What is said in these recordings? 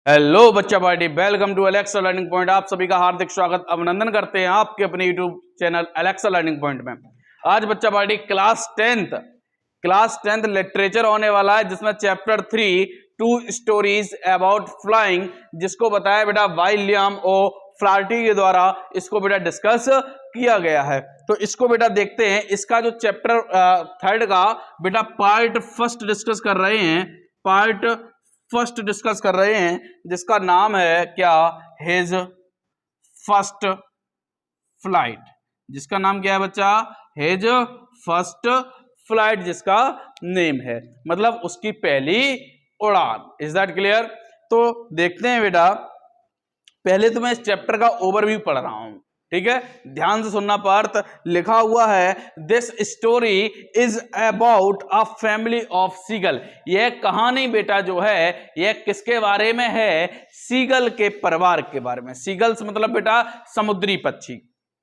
Hello बच्चा party, welcome to Alexa learning point. आप सभी का हार्दिक स्वागत अभिनंदन करते हैं आपके अपने YouTube channel Alexa learning point में। आज बच्चा पार्टी क्लास टेंथ लिटरेचर होने वाला है, जिसमें chapter 3 two stories about flying, जिसको बताया बेटा विलियम ओ फ्लार्टी के द्वारा इसको बेटा डिस्कस किया गया है। तो इसको बेटा देखते हैं। इसका जो चैप्टर 3 का बेटा पार्ट फर्स्ट डिस्कस कर रहे हैं, जिसका नाम है क्या, हिज फर्स्ट फ्लाइट। जिसका नाम क्या है बच्चा, हिज फर्स्ट फ्लाइट, जिसका नेम है, मतलब उसकी पहली उड़ान। Is that clear? तो देखते हैं बेटा। पहले तो मैं इस चैप्टर का ओवरव्यू पढ़ रहा हूं, ठीक है, ध्यान से सुनना। पार्थ लिखा हुआ है, this story is about a family of seagull. यह कहानी बेटा जो है, यह किसके बारे में है? सीगल के परिवार के बारे में। सीगल्स मतलब बेटा समुद्री पक्षी,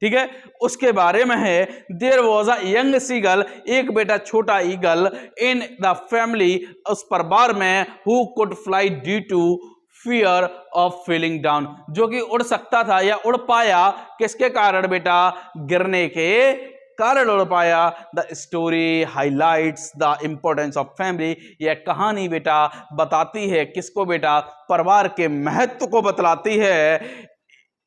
ठीक है, उसके बारे में है। There was a young seagull, एक बेटा छोटा ईगल, इन द फैमिली, उस परिवार में, who could fly due to fear of feeling down, जो कि उड़ सकता था या उड़ पाया किसके कारण बेटा? गिरने के कारण उड़ पाया। The story highlights the importance of family. यह कहानी बेटा बताती है किसको बेटा? परिवार के महत्व को बतलाती है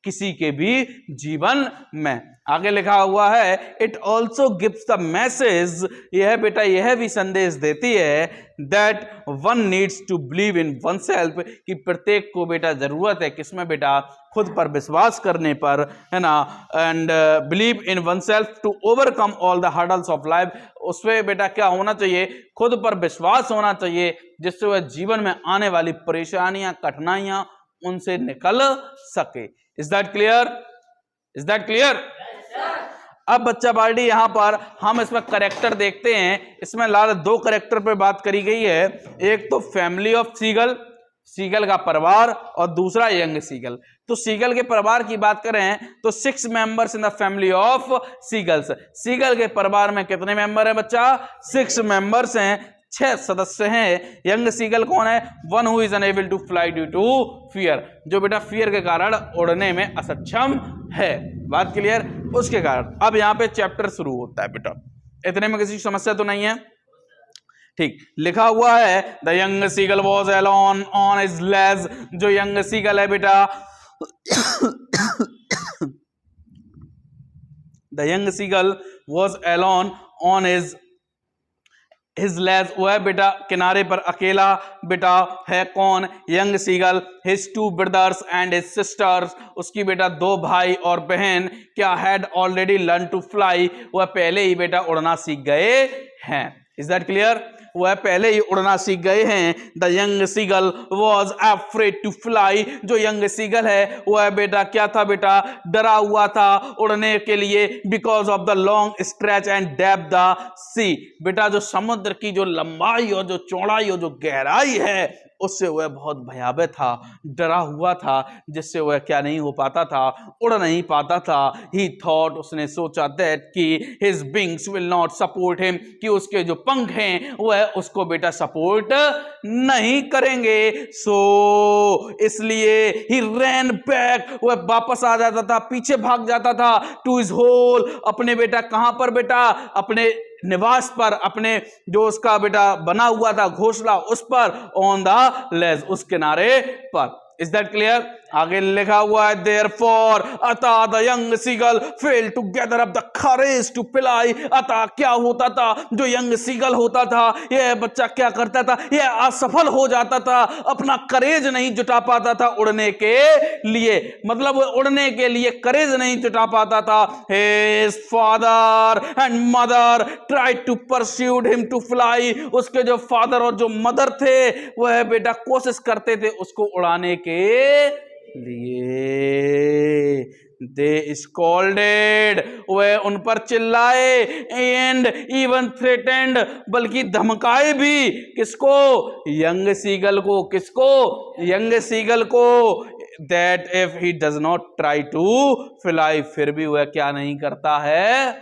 किसी के भी जीवन में। आगे लिखा हुआ है, it also gives the message, यह बेटा यह भी संदेश देती है, that one needs to believe in one self, कि प्रत्येक को बेटा जरूरत है किसमें बेटा? खुद पर विश्वास करने पर, है ना। And believe in one self to overcome all the hurdles of life. उसमें बेटा क्या होना चाहिए? खुद पर विश्वास होना चाहिए, जिससे वह जीवन में आने वाली परेशानियां, कठिनाइयां, उनसे निकल सके। Is that clear? Is that clear? अब बच्चा पार्टी यहां पर हम इसमें करेक्टर देखते हैं। इसमें लाल दो करेक्टर पे बात करी गई है। एक तो फैमिली ऑफ सीगल, सीगल का परिवार, और दूसरा यंग सीगल। तो सीगल के परिवार की बात करें तो 6 members in the family of seagulls. Seagull के परिवार में कितने मेंबर हैं बच्चा? 6 मेंबर्स हैं, 6 सदस्य हैं। यंग सीगल कौन है? One who is unable to fly due to fear, जो बेटा फियर के कारण उड़ने में असक्षम है। बात क्लियर? उसके कारण अब यहां पे चैप्टर शुरू होता है बेटा। इतने में किसी समस्या तो नहीं है? ठीक, लिखा हुआ है, the young seagull was alone on his ledge. जो यंग सीगल है बेटा the young seagull was alone on his ledge, वह बेटा किनारे पर अकेला बेटा है। कौन? Young seagull. His 2 brothers and his sisters, उसकी बेटा 2 भाई और बहन क्या? Had already learn to fly, वह पहले ही बेटा उड़ना सीख गए हैं। Is that clear? वह पहले ही उड़ना सीख गए हैं। The young seagull was afraid to fly, जो यंग सीगल है वह बेटा क्या था बेटा? डरा हुआ था उड़ने के लिए, because of the long stretch and depth the sea. बेटा जो समुद्र की जो लंबाई और जो चौड़ाई और जो गहराई है, उससे वह बहुत भयावह था, डरा हुआ था, जिससे वह क्या नहीं हो पाता था? उड़ नहीं पाता था। ही थॉट, उसने सोचा, दैट कि his wings will not support him, कि उसके जो पंख हैं वह उसको बेटा सपोर्ट नहीं करेंगे। सो इसलिए ही रैन बैक, वह वापस आ जाता था, पीछे भाग जाता था, टू हिज होल, अपने बेटा कहां पर बेटा? अपने निवास पर, अपने जो उसका बेटा बना हुआ था घोंसला, उस पर, ऑन द लेज, उस किनारे पर। Is that clear? आगे लिखा हुआ है, देयरफॉर अतः the young seagull fail to gather up the courage to fly. अतः क्या होता था? जो यंग सीगल होता था, यह बच्चा क्या करता था? यह असफल हो जाता था, अपना करेज नहीं जुटा पाता था उड़ने के लिए, मतलब उड़ने के लिए करेज नहीं जुटा पाता था। His father and mother tried to persuade him to fly, उसके जो फादर और जो मदर थे वह बेटा कोशिश करते थे उसको उड़ाने के लिए। दे स्कॉल्डेड, वह उन पर चिल्लाए, एंड इवन थ्रेटेंड, बल्कि धमकाए भी। किसको? यंग सीगल को। किसको? यंग सीगल को। That if he does not try to fly, फिर भी वह क्या नहीं करता है?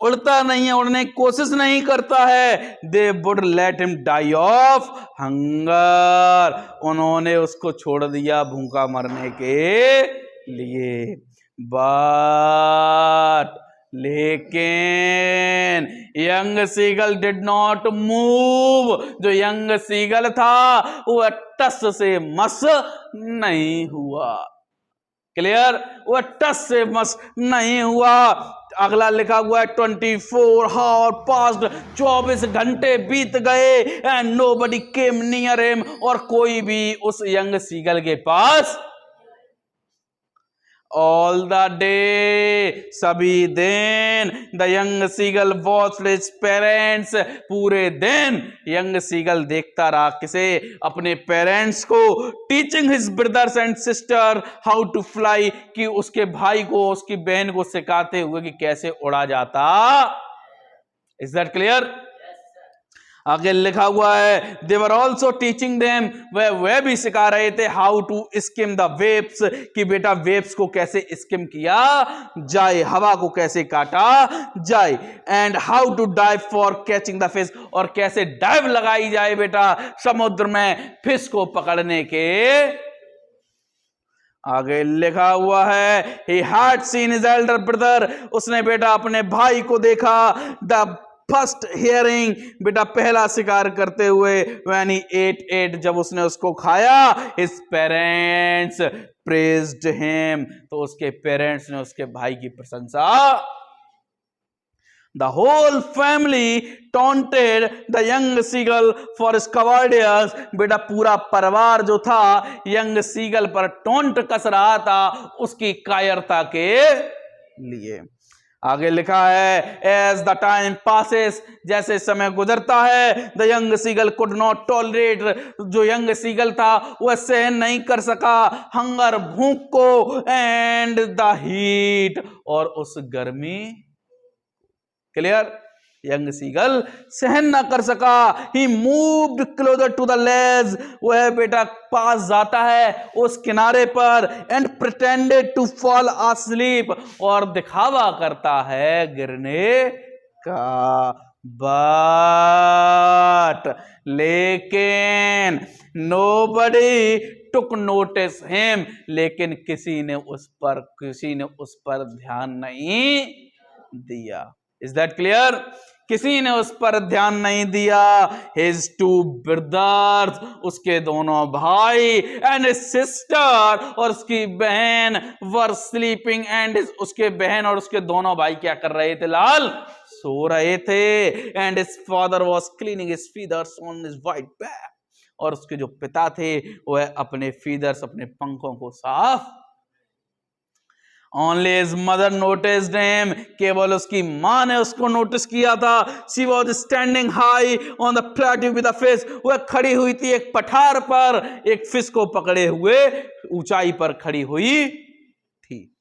उड़ता नहीं है, उड़ने की कोशिश नहीं करता है, they would let him die of hunger, उन्होंने उसको छोड़ दिया भूखा मरने के लिए। बट लेकिन young seagull did not move, जो यंग सीगल था वह टस से मस नहीं हुआ। क्लियर, वह टस से मस नहीं हुआ। अगला लिखा हुआ है 24 आवर पास्ड, 24 घंटे बीत गए, and nobody came near him, और कोई भी उस यंग सीगल के पास। ऑल द डे, सभी दिन, the young seagull watched his parents, पूरे दिन यंग सीगल देखता रहा किसे, अपने पेरेंट्स को, teaching his brothers and sister how to fly, कि उसके भाई को, उसकी बहन को सिखाते हुए कि कैसे उड़ा जाता। Is that clear? आगे लिखा हुआ है they were also teaching them, वह भी सिखा रहे थे how to skim the waves, कि बेटा वेव्स को कैसे स्किम किया जाए, हवा को कैसे काटा जाए, and how to dive for catching the fish, और कैसे डाइव लगाई जाए बेटा समुद्र में फिश को पकड़ने के। आगे लिखा हुआ है he had seen his elder brother, उसने बेटा अपने भाई को देखा, द फर्स्ट हियरिंग, बेटा पहला शिकार करते हुए, when he ate, जब उसने उसको खाया, his parents praised him, तो उसके पेरेंट्स ने उसके भाई की प्रशंसा। The whole family taunted the young seagull for his cowardice, बेटा पूरा परिवार जो था यंग सीगल पर टोंट कस रहा था उसकी कायरता के लिए। आगे लिखा है एज द टाइम पासेस, जैसे समय गुजरता है, the young seagull could not tolerate, जो यंग सीगल था वह सहन नहीं कर सका हंगर, भूख को, एंड द हीट, और उस गर्मी। क्लियर, यंग सीगल सहन ना कर सका, he moved closer to the ledge, वह बेटा पास जाता है उस किनारे पर, and pretended to fall asleep, और दिखावा करता है गिरने का। बट लेकिन nobody took notice him, लेकिन किसी ने उस पर ध्यान नहीं दिया। Is that clear? किसी ने उस पर ध्यान नहीं दिया। His two brothers, उसके दोनों भाई, and his sister, और उसकी बहन, were sleeping, and उसके बहन और उसके दोनों भाई क्या कर रहे थे लाल? सो रहे थे। And his father was cleaning his feathers on his white back, और उसके जो पिता थे वह अपने फीदर्स, अपने पंखों को साफ। Only his mother noticed him, केवल उसकी माँ ने उसको नोटिस किया था। She was standing high on the plateau with a fish, वह खड़ी हुई थी एक पठार पर, एक फिश को पकड़े हुए ऊंचाई पर खड़ी हुई थी।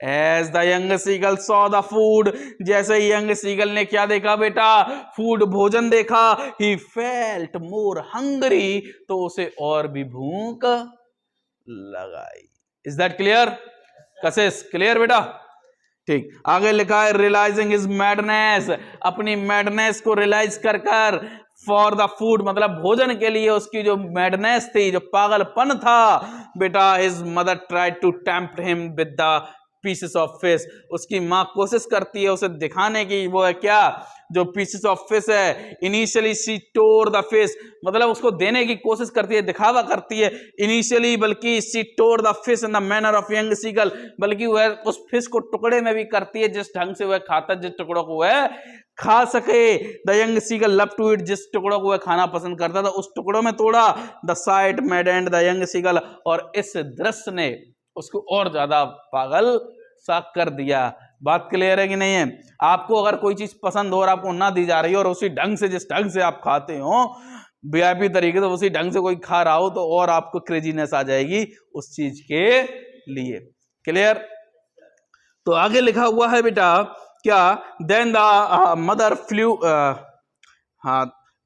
As the young seagull saw the food, जैसे ही यंग सीगल ने क्या देखा बेटा? फूड, भोजन देखा। He felt more hungry, तो उसे और भी भूख लगाई। Is that clear? कसेस क्लियर बेटा? ठीक, आगे लिखा है रियलाइजिंग हिज मैडनेस, अपनी मैडनेस को रियलाइज कर फॉर द फूड, मतलब भोजन के लिए उसकी जो मैडनेस थी, जो पागलपन था बेटा, his mother tried to tempt him with the pieces of fish, उसकी माँ कोशिश करती है उसे दिखाने की, वो है क्या? जो पीसेस ऑफ फिश है। Initially she tore the fish, मतलब उसको देने की कोशिश करती है, दिखावा करती है इनिशियली, बल्कि she tore the fish in the manner of young seagull, बल्कि वह उस फिश को टुकड़े में भी करती है जिस ढंग से वह खाता, जिस टुकड़ों को वह खा सके। The young seagull love to eat, जिस टुकड़ों को वह खाना पसंद करता था उस टुकड़ों में तोड़ा। The sight maddened the young seagull, और इस दृश्य ने उसको और ज्यादा पागल सा कर दिया। बात क्लियर है कि नहीं है? आपको अगर कोई चीज पसंद हो और आपको ना दी जा रही हो, और उसी ढंग से, जिस ढंग से आप खाते हो वीआईपी तरीके से, उसी ढंग से कोई खा रहा हो, तो और आपको क्रेजीनेस आ जाएगी उस चीज के लिए। क्लियर? तो आगे लिखा हुआ है बेटा क्या? Then the mother flew,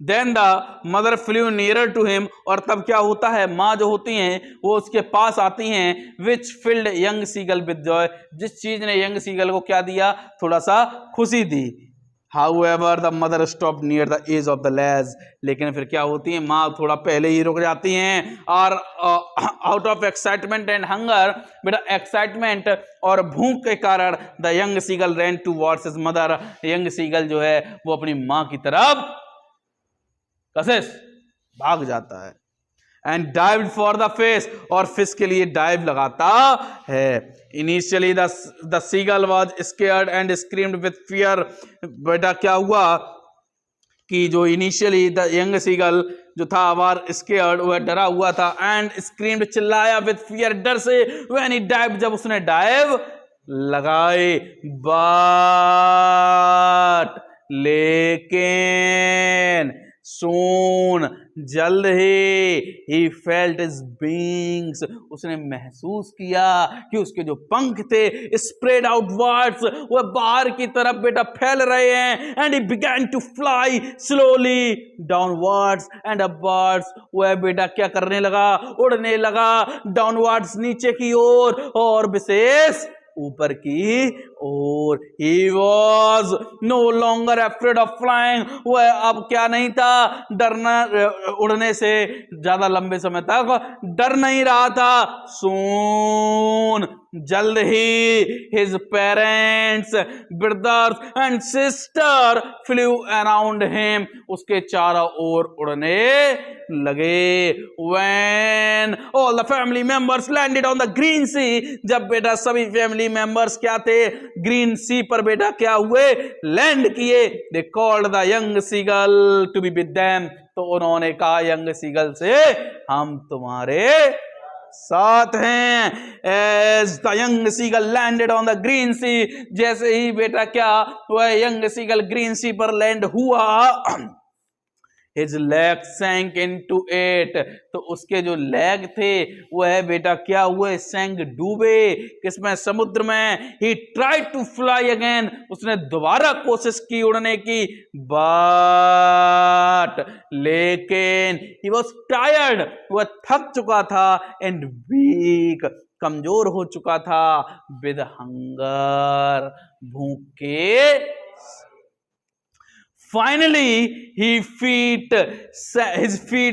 then the mother flew nearer to him, और तब क्या होता है, माँ जो होती हैं वो उसके पास आती हैं। Which filled young seagull with joy, जिस चीज ने यंग सीगल को क्या दिया? थोड़ा सा खुशी दी। However, the mother stopped near the edge of the ledge. लेकिन फिर क्या होती है, माँ थोड़ा पहले ही रुक जाती हैं और out of excitement and hunger, बेटा एक्साइटमेंट और भूख के कारण the young seagull ran towards his mother. Young seagull जो है वो अपनी माँ की तरफ कशिश भाग जाता है. And dive for the fish, और फिश के लिए डाइव लगाता है. Initially the seagull was scared and screamed with fear. बेटा क्या हुआ कि जो इनिशियली द यंग सीगल जो था वार स्केयर्ड, वह डरा हुआ था, एंड स्क्रीम्ड चिल्लाया विथ फियर, डर से, व्हेन ही डाइव जब उसने डाइव लगाए. बट लेकिन soon जल्द ही he felt his wings, उसने महसूस किया कि उसके जो पंख थे spread outwards, वह बाहर की तरफ बेटा फैल रहे हैं. and he began to fly slowly downwards and upwards, वह बेटा क्या करने लगा, उड़ने लगा downwards नीचे की ओर और विशेष ऊपर की ओर. He was no longer afraid of flying, वह अब क्या नहीं था, डरना, उड़ने से ज्यादा लंबे समय तक डर नहीं रहा था. Soon जल्द ही his parents, brothers and sister flew around him, उसके चारों ओर उड़ने लगे. When all the family members landed on the green sea, जब बेटा सभी फैमिली मेंबर्स क्या थे, ग्रीन सी पर बेटा क्या हुए, लैंड किए. they called the young seagull to be with them, तो उन्होंने कहा यंग सीगल से, हम तुम्हारे साथ हैं. as the young seagull landed on the green sea, जैसे ही बेटा क्या वह यंग सीगल ग्रीन सी पर लैंड हुआ, his leg sank into it, तो उसके जो लेग थे वह बेटा क्या हुए, sank, डूबे. किसमें, समुद्र में. he tried to fly again, उसने दोबारा कोशिश की उड़ने की, but लेकिन he was tired, वह थक चुका था, and weak, कमजोर हो चुका था, with hunger, भूख के. Finally, his feet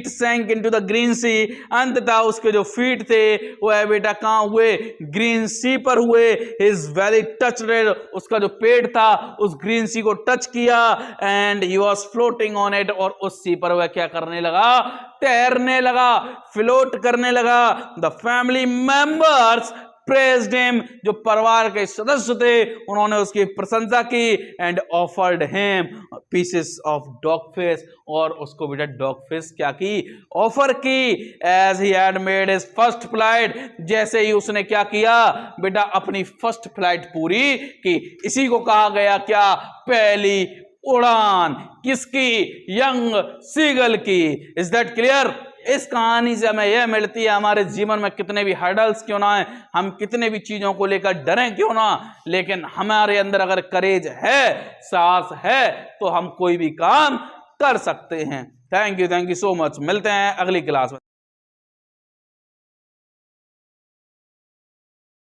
sank into the green sea. अंततः उसके जो फीट थे वह बेटा कहाँ हुए, ग्रीन सी पर हुए. His belly touched it, उसका जो पेट था उस ग्रीन सी को टच किया. And he was floating on it, और उस सी पर वह क्या करने लगा, तैरने लगा, फ्लोट करने लगा. The family members praised him, जो परिवार के सदस्य थे उन्होंने उसकी प्रशंसा की. And offered him pieces of dog fish, और उसको बेटा डॉग फिश क्या की, ऑफर की. As he had made his first flight, जैसे ही उसने क्या किया बेटा, अपनी फर्स्ट फ्लाइट पूरी की. इसी को कहा गया क्या, पहली उड़ान. किसकी, यंग सीगल की. Is that clear. इस कहानी से हमें यह मिलती है, हमारे जीवन में कितने भी हर्डल्स क्यों ना है, हम कितने भी चीजों को लेकर डरें क्यों ना, लेकिन हमारे अंदर अगर करेज है, साहस है, तो हम कोई भी काम कर सकते हैं. Thank you so much. मिलते हैं अगली क्लास में.